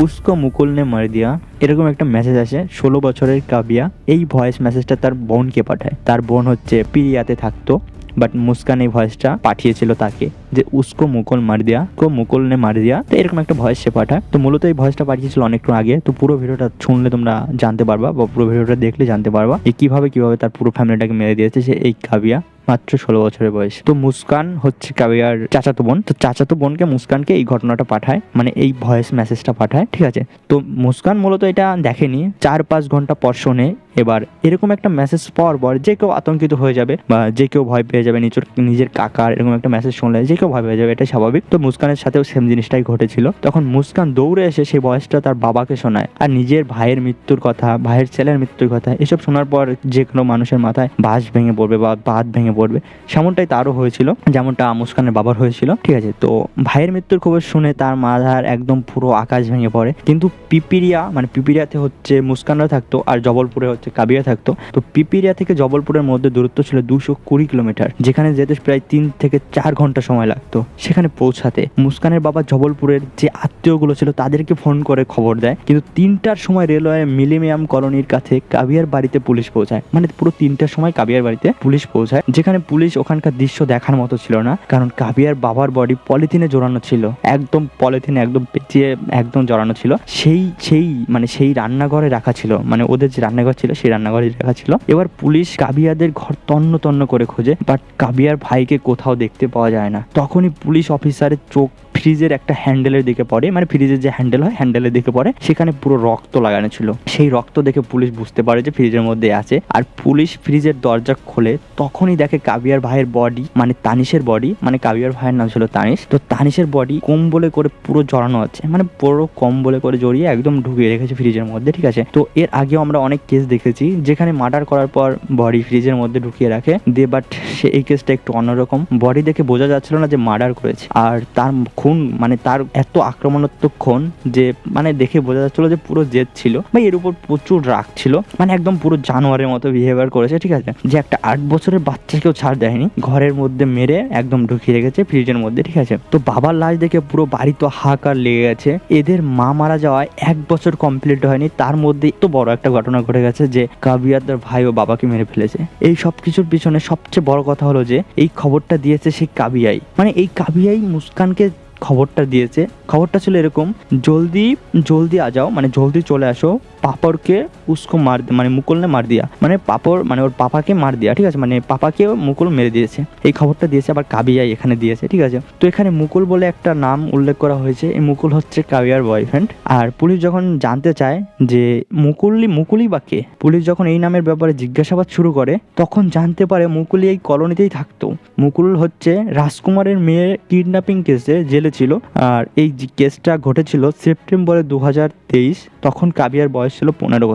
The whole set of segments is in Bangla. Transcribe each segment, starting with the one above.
উসকো মুকুল নে মার দিয়া, এরকম একটা মেসেজ আসে 16 বছরের কাবিয়া এই ভয়েস মেসেজটা তার বোনকে পাঠায়। তার বোন হচ্ছে পিরিয়াতে থাকতো, বাট মুস্কান এই ভয়েসটা পাঠিয়েছিল তাকে যে উসকো মুকুল মার দিয়া, মুকুল নে মার দিয়া। তো এরকম একটা ভয়েস সে পাঠায়। তো মূলত এই ভয়েসটা পাঠিয়েছিল অনেকক্ষণ আগে। তো পুরো ভিডিওটা শুনলে তোমরা জানতে পারবা, বা পুরো ভিডিওটা দেখলে জানতে পারবা যে কিভাবে তার পুরো ফ্যামিলিটাকে মেরে দিয়েছে সে এই কাবিয়া, মাত্র 16 বছরের বয়স। তো মুস্কান হচ্ছে কাবিয়ার চাচাতো বোন। তো চাচাতো বোনকে মুস্কানকে এই ঘটনাটা পাঠায়, মানে এই ভয়েস মেসেজটা পাঠায়, ঠিক আছে। তো মুস্কান মূলত এটা দেখেনি, 4-5 ঘন্টা পর শোনে। এবার এরকম একটা মেসেজ পাওয়ার পর যে কেউ আতঙ্কিত হয়ে যাবে, বা যে কেউ ভয় পেয়ে যাবে। নিজের কাকার এরকম একটা মেসেজ শুনলে যে কেউ ভয় পেয়ে যাবে, এটা স্বাভাবিক। তো মুস্কানের সাথেও সেম জিনিসটাই ঘটেছিল। তখন মুস্কান দৌড়ে এসে সেই ভয়েসটা তার বাবাকে শোনায়, আর নিজের ভাইয়ের মৃত্যুর কথা, ভাইয়ের ছেলের মৃত্যুর কথা, এসব শোনার পর যে কোনো মানুষের মাথায় বাঁশ ভেঙে পড়বে বা বাঁধ ভেঙে পড়বে। সেমনটাই তারও হয়েছিল, যেমনটা মুস্কানের বাবার হয়েছিল, ঠিক আছে। তো ভাইয়ের মৃত্যুর খবর শুনে তার মাথার একদম পুরো আকাশ ভেঙে পড়ে। কিন্তু পিপিরিয়া, মানে পিপিরিয়াতে হচ্ছে মুস্কানরা থাকতো, আর জবলপুরে হচ্ছে কাবিয়া থাকতো। তো পিপিরিয়া থেকে জবলপুরের মধ্যে দূরত্ব ছিল 220 কিলোমিটার, যেখানে যেতে প্রায় 3 থেকে 4 ঘন্টা সময় লাগতো সেখানে পৌঁছাতে। মুস্কানের বাবা জবলপুরের যে আত্মীয়গুলো ছিল তাদেরকে ফোন করে খবর দেয়, কিন্তু 3টার সময় রেলওয়ে মিলেনিয়াম কলোনির কাছে কাবিয়ার বাড়িতে পুলিশ পৌঁছায়। মানে পুরো 3টার সময় কাবিয়ার বাড়িতে পুলিশ পৌঁছায়, যেখানে পুলিশ ওখানকার দৃশ্য দেখার মতো ছিল না, কারণ কাবিয়ার বাবার বডি পলিথিনে জড়ানো ছিল, একদম পলিথিনে একদম পেঁচিয়ে একদম জড়ানো ছিল। সেই রান্নাঘরে রাখা ছিল, মানে ওদের যে রান্নাঘর ছিল সেই রান্নাঘরে রাখা ছিল। এবার পুলিশ কাবিয়াদের ঘর তন্ন তন্ন করে খোঁজে, বাট কাবিয়ার ভাইকে কোথাও দেখতে পাওয়া যায় না। তখনই পুলিশ অফিসারের চোখ ফ্রিজের একটা হ্যান্ডেলের দিকে পড়ে, মানে ফ্রিজের যে হ্যান্ডেল হয় হ্যান্ডেলের দিকে পড়ে, সেখানে পুরো রক্ত লাগানো ছিল। সেই রক্ত দেখে পুলিশ বুঝতে পারে যে ফ্রিজের মধ্যে আছে, আর পুলিশ ফ্রিজের দরজা খোলে। তখনই দেখে কাবিয়ার ভাইয়ের বডি, মানে তানিশের বডি, মানে কাবিয়ার ভাইয়ের নাম ছিল তানিশ। তো তানিশের বডি কম্বলে করে পুরো জড়ানো আছে, মানে পুরো কম্বলে করে জড়িয়ে একদম ঢুকিয়ে রেখেছে ফ্রিজের মধ্যে, ঠিক আছে। তো এর আগেও আমরা অনেক কেস দেখেছি যেখানে মার্ডার করার পর বডি ফ্রিজের মধ্যে ঢুকিয়ে রাখে দিয়ে, বাট সে এই কেসটা একটু অন্যরকম। বডি দেখে বোঝা যাচ্ছিল না যে মার্ডার করেছে, আর তার খুন, মানে তার এত আক্রমণাত্মক খুন যে মানে দেখে বোঝা যাচ্ছিল যে পুরো জেদ ছিল, বা এর উপর প্রচুর রাগ ছিল, মানে একদম পুরো জানোয়ারের মতো বিহেভিয়ার করেছে, ঠিক আছে। যে একটা 8 বছরের বাচ্চাকেও ছাড় দেয়নি, ঘরের মধ্যে মেরে একদম ঢুকিয়ে রেখেছে ফ্রিজের মধ্যে, ঠিক আছে। তো বাবার লাশ দেখে পুরো বাড়ি তো হাহাকার লেগে গেছে। এদের মা মারা যাওয়ায় 1 বছর কমপ্লিট হয়নি, তার মধ্যে এত বড় একটা ঘটনা ঘটে গেছে যে কাবিয়া তার ভাই ও বাবাকে মেরে ফেলেছে। এই সব কিছুর পিছনে সবচেয়ে বড় কথা হলো যে এই খবরটা দিয়েছে সেই কাবিয়াই, মানে এই কাবিয়াই মুস্কানকে খবরটা দিয়েছে। খবরটা ছিল এরকম, জলদি জলদি আ যাও, মানে জলদি চলে আসো, পাপড়কে উসকো মার, মানে মুকুল নে মার দিয়া, মানে পাপড় মানে ওর পাপাকে মার দিয়া, ঠিক আছে, মানে পাপাকে মুকুল মেরে দিয়েছে। এই খবরটা দিয়েছে আবার কাবিয়াই এখানে দিয়েছে, ঠিক আছে। তো এখানে মুকুল বলে একটা নাম উল্লেখ করা হয়েছে, এই মুকুল হচ্ছে কাবিয়ার বয়ফ্রেন্ড। আর পুলিশ যখন জানতে চায় যে মুকুলই বা কে, পুলিশ যখন এই নামের ব্যাপারে জিজ্ঞাসাবাদ শুরু করে তখন জানতে পারে মুকুলই এই কলোনিতেই থাকতো। মুকুল হচ্ছে রাজকুমারের মেয়ের কিডন্যাপিং কেসে জেলে ছিল, আর এই কেসটা ঘটেছিল সেপ্টেম্বরে 2023। তখন কাবিয়ার বয়স ছিল 15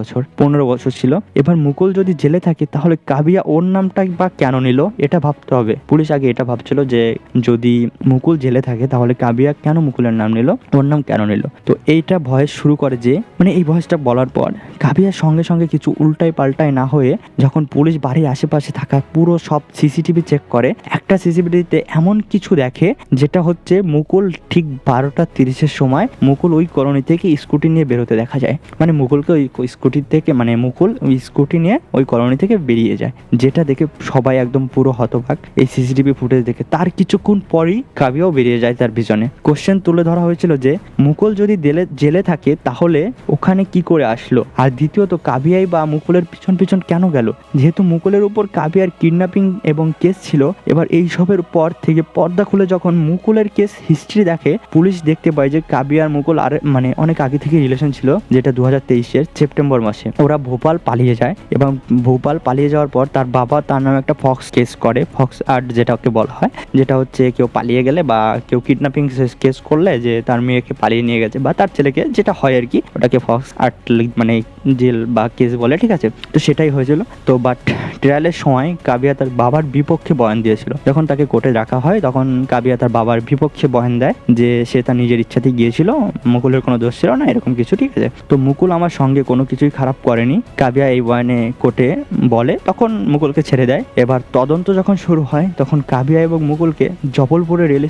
বছর ছিল। এবার মুকুল যদি জেলে থাকে তাহলে কাবিয়া ওর নামটা বা কেন নিল এটা ভাবতে হবে। পুলিশ আগে এটা ভাবছিল যে যদি মুকুল জেলে থাকে তাহলে কাবিয়া কেন মুকুলের নাম নিল, ওর নাম কেন নিল। তো এইটা ভয়েস শুরু করে যে, মানে এই ভয়েসটা বলার পর কাবিয়ার সঙ্গে সঙ্গে কিছু উল্টাই পাল্টাই না হয়ে যখন পুলিশ বাড়ির আশেপাশে থাকা পুরো সব সিসিটিভি চেক করে, একটা সিসিটিভিতে এমন কিছু দেখে যেটা হচ্ছে মুকুল ঠিক 12:30 সময় মুকুল ওই কলোনি থেকে স্কুটি নিয়ে বেরোতে দেখা যায়। মানে মুকুলকে ওই স্কুটির থেকে, মানে মুকুল ওই স্কুটি নিয়ে ওই কলোনি থেকে বেরিয়ে যায়, যেটা দেখে সবাই একদম পুরো হতবাক এই সিসিটিভি ফুটেজ দেখে। তার কিছুক্ষণ পরই কাবিয়াও বেরিয়ে যায় তার পিছনে। কোশ্চেন তুলে ধরা হয়েছিল যে মুকুল যদি জেলে থাকে তাহলে ওখানে কি করে আসলো, আর দ্বিতীয়ত কাবিয়াই বা মুকুলের পিছন পিছন কেন গেল, যেহেতু মুকুলের উপর কাবিয়ার কিডন্যাপিং এবং কেস ছিল। এবার এই সবের পর থেকে পর্দা খুলে যখন মুকুলের কেস হিস্ট্রি দেখে, পুলিশ দেখতে পায় যে কাবিয়ার মুকুল আর মানে অনেক আগে থেকে রিলেশন ছিল, যেটা 2023-এর সেপ্টেম্বর মাসে ওরা ভোপাল পালিয়ে যায়। এবং ভোপাল পালিয়ে যাওয়ার পর তার বাবা তার নামে একটা ফক্স কেস করে, ফক্স আর্ট যেটাকে বলা হয়, যেটা হচ্ছে কেউ পালিয়ে গেলে বা কেউ কিডন্যাপিং কেস করলে যে তার মেয়েকে পালিয়ে নিয়ে গেছে বা তার ছেলেকে, যেটা হয় আর কি, ওটাকে ফক্স আর্ট মানে জেল বা কেস বলে, ঠিক আছে। তো সেটাই হয়েছিল। তো বাট ট্রায়ালের সময় কাবিয়া তার বাবার বিপক্ষে বয়ান দিয়েছিল। যখন তাকে কোর্টে রাখা হয় তখন কাবিয়া তার বাবার বিপক্ষে বয়ান দেয় যে সে তার নিজের ইচ্ছাতে গিয়েছিল, মুকুলের কোনো দোষ ছিল না, এরকম কিছু, ঠিক আছে। তো মুকুল আমার সঙ্গে কোনো কিছুই খারাপ করেনি, কাবিয়া এই বয়ানে কোর্টে বলে। তখন মুকুলকে ছেড়ে দেয়। এবার তদন্ত যখন শুরু হয় তখন কাবিয়া এবং মুকুলকে জবলপুরে রেল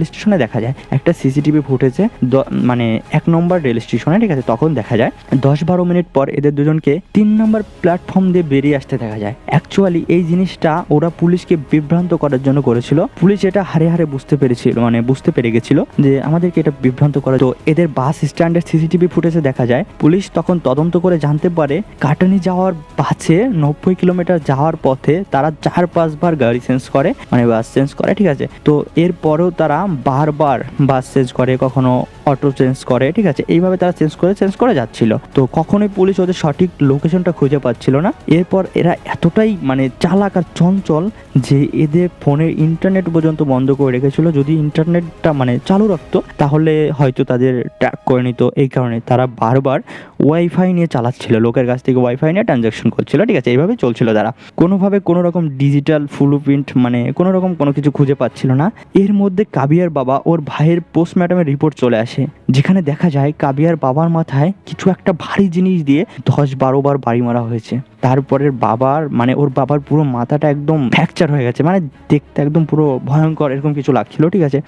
স্টেশনে দেখা যায় একটা সিসিটিভি ফুটেজে, মানে 1 নম্বর রেল স্টেশনে, ঠিক আছে। তখন দেখা যায় 10-12 মিনিট পর এদের দুজনকে 3 নম্বর প্ল্যাটফর্ম দিয়ে বেরিয়ে আসতে দেখা যায়। অ্যাকচুয়ালি এই জিনিসটা ওরা পুলিশকে বিভ্রান্ত করার জন্য করেছিল। পুলিশ এটা হারে হারে বুঝতে পেরে গেছিল যে আমাদেরকে এটা বিভ্রান্ত করা। তো এদের বাস স্ট্যান্ডের সিসিটিভি ফুটেজে দেখা যায় পুলিশ তখন তদন্ত করে জানতে পারে কাটানি যাওয়ার বাসে 90 কিলোমিটার যাওয়ার পথে তারা 4-5 বার গাড়ি চেঞ্জ করে, মানে বাস চেঞ্জ করে, ঠিক আছে। তো এরপরেও তারা বারবার বাস চেঞ্জ করে, কখনো অটো চেঞ্জ করে, ঠিক আছে। এইভাবে তারা চেঞ্জ করে যাচ্ছিল। তো কখনোই পুলিশ ওদের সঠিক লোকেশনটা খুঁজে পাচ্ছিল না। এরপর এরা এতটাই মানে চালাক আর চঞ্চল যে এদের ফোনের ইন্টারনেট পর্যন্ত বন্ধ করে রেখেছিল। যদি ইন্টারনেটটা মানে চালু রাখতো তাহলে হয়তো তাদের ট্র্যাক করে নিত। এই কারণে তারা বারবার ওয়াইফাই নিয়ে চালাচ্ছিল, লোকের কাছ থেকে ওয়াইফাই নিয়ে ট্রানজাকশন করছিল, ঠিক আছে। এইভাবে চলছিল তারা। কোনোভাবে কোনো রকম ডিজিটাল ফুলপ্রিন্ট মানে কোনো রকম কোনো কিছু খুঁজে পাচ্ছিল না। এর মধ্যে কাবিয়ার বাবা ওর ভাইয়ের পোস্টমর্টমের রিপোর্ট চলে আসে, যেখানে দেখা যায় কাবিয়ার বাবার মাথায় কিছু একটা ভারী জিনিস দিয়ে 10-12 বার বাড়ি মারা হয়েছে। তারপরে ওর বাবার পুরো মাথাটা একদম ফ্র্যাকচার হয়ে গেছে, মানে দেখতে একদম পুরো ভয়ঙ্কর এরকম কিছু লাগছিল, ঠিক আছে।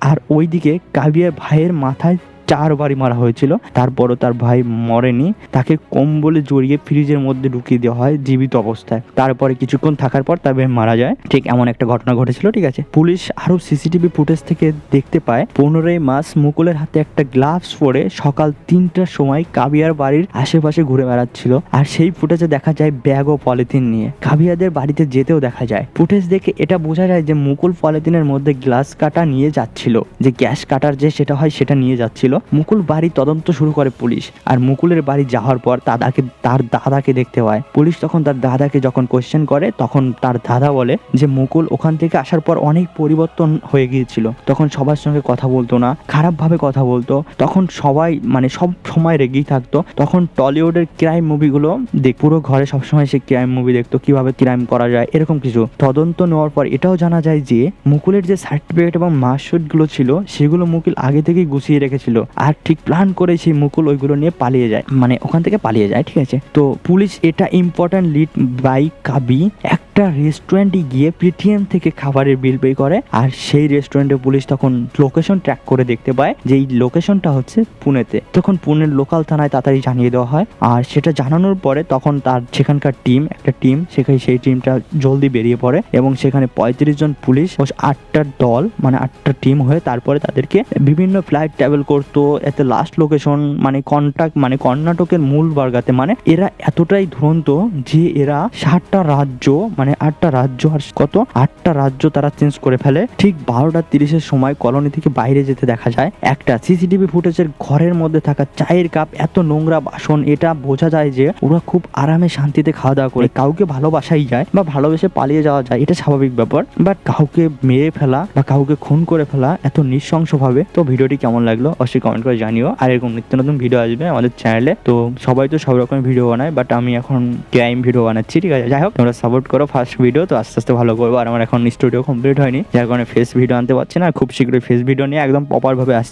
আর ওইদিকে কাবিয়ার ভাইয়ের মাথায় 4 বারই মারা হয়েছিল। তারপরও তার ভাই মরেনি, তাকে কম্বলে জড়িয়ে ফ্রিজের মধ্যে ঢুকিয়ে দেওয়া হয় জীবিত অবস্থায়। তারপরে কিছুক্ষণ থাকার পর তার ভাই মারা যায়। ঠিক এমন একটা ঘটনা ঘটেছিল, ঠিক আছে। পুলিশ আরো সিসিটিভি ফুটেজ থেকে দেখতে পায় 15ই মার্চ মুকুলের হাতে একটা গ্লাভস পরে সকাল 3টার সময় কাবিয়ার বাড়ির আশেপাশে ঘুরে বেড়াচ্ছিল। আর সেই ফুটেজে দেখা যায় ব্যাগ ও পলিথিন নিয়ে কাবিয়াদের বাড়িতে যেতেও দেখা যায়। ফুটেজ দেখে এটা বোঝা যায় যে মুকুল পলিথিনের মধ্যে গ্লাস কাটা নিয়ে যাচ্ছিল, যে গ্যাস কাটার যে সেটা হয় সেটা নিয়ে যাচ্ছিল। মুকুল বাড়ি তদন্ত শুরু করে পুলিশ। আর মুকুলের বাড়ি যাওয়ার পর তার দাদাকে দেখতে পায় পুলিশ। তখন তার দাদাকে যখন কোশ্চেন করে তখন তার দাদা বলে যে মুকুল ওখান থেকে আসার পর অনেক পরিবর্তন হয়ে গিয়েছিল। তখন সবার সঙ্গে কথা বলতো না, খারাপভাবে কথা বলতো। তখন সবাই মানে সব সময় রেগেই থাকতো। তখন টলিউডের ক্রাইম মুভিগুলো পুরো ঘরে সবসময় সে ক্রাইম মুভি দেখতো, কিভাবে ক্রাইম করা যায় এরকম কিছু। তদন্ত নেওয়ার পর এটাও জানা যায় যে মুকুলের যে সার্টিফিকেট এবং মার্কশিট গুলো ছিল সেগুলো মুকুল আগে থেকেই গুছিয়ে রেখেছিল। আর ঠিক প্ল্যান করে সেই মুকুল ওইগুলো নিয়ে পালিয়ে যায়, মানে ওখান থেকে পালিয়ে যায়, ঠিক আছে। তো পুলিশ এটা ইম্পর্টেন্ট লিড বাই কাবি একটা রেস্টুরেন্টে গিয়ে পেটিএম থেকে খাবারের বিল পে করে। আর সেই রেস্টুরেন্টে পুলিশ তখন লোকেশন ট্র্যাক করে দেখতে পায় যে এই লোকেশনটা হচ্ছে পুনেতে। তখন পুনের লোকাল থানায় তাড়াতাড়ি জানিয়ে দেওয়া হয়। আর সেটা জানানোর পরে তখন তার সেখানকার একটা টিম সেই টিমটা জলদি বেরিয়ে পড়ে এবং সেখানে 35 জন পুলিশ 8টা দল, মানে 8টা টিম হয়ে তারপরে তাদেরকে বিভিন্ন ফ্লাইট ট্রাভেল করতো। এতে লাস্ট লোকেশন মানে কর্ণাটকের মূল বার্গাতে। মানে এরা এতটাই দুরন্ত যে এরা 7টা রাজ্য, মানে 8টা রাজ্য আর 8টা রাজ্য তারা চেঞ্জ করে ফেলে। ঠিক 12:30 সময় কলোনি থেকে বাইরে যেতে দেখা যায় একটা সিসিটিভি ফুটেজের ঘরের মধ্যে থাকা চায়ের কাপ, এত নোংরা বাসন। এটা বোঝা যায় যে ওরা খুব আরামে শান্তিতে খাওয়া দাওয়া করে। কাউকে ভালোবাসাই যায় বা ভালোবেসে পালিয়ে যাওয়া যায়, এটা স্বাভাবিক ব্যাপার। বাট কাউকে মেরে ফেলা বা কাউকে খুন করে ফেলা এত নৃশংসভাবে। তো ভিডিওটি কেমন লাগলো অবশ্যই কমেন্ট করে জানিও। আর এরকম নিত্য নতুন ভিডিও আসবে আমাদের চ্যানেলে। তো সবাই তো সব রকমের ভিডিও বানায়, বাট আমি এখন ক্রাইম ভিডিও বানাচ্ছি, ঠিক আছে। যাই হোক, তোমরা সাপোর্ট করো। ফার্স্ট ভিডিও তো আস্তে আস্তে ভালো করবো। আর আমার এখন স্টুডিও কমপ্লিট হয়নি, যার কারণে ফেস ভিডিও আনতে পারছি না। খুব শীঘ্রই ফেস ভিডিও নিয়ে একদম প্রপার ভাবে আসছি।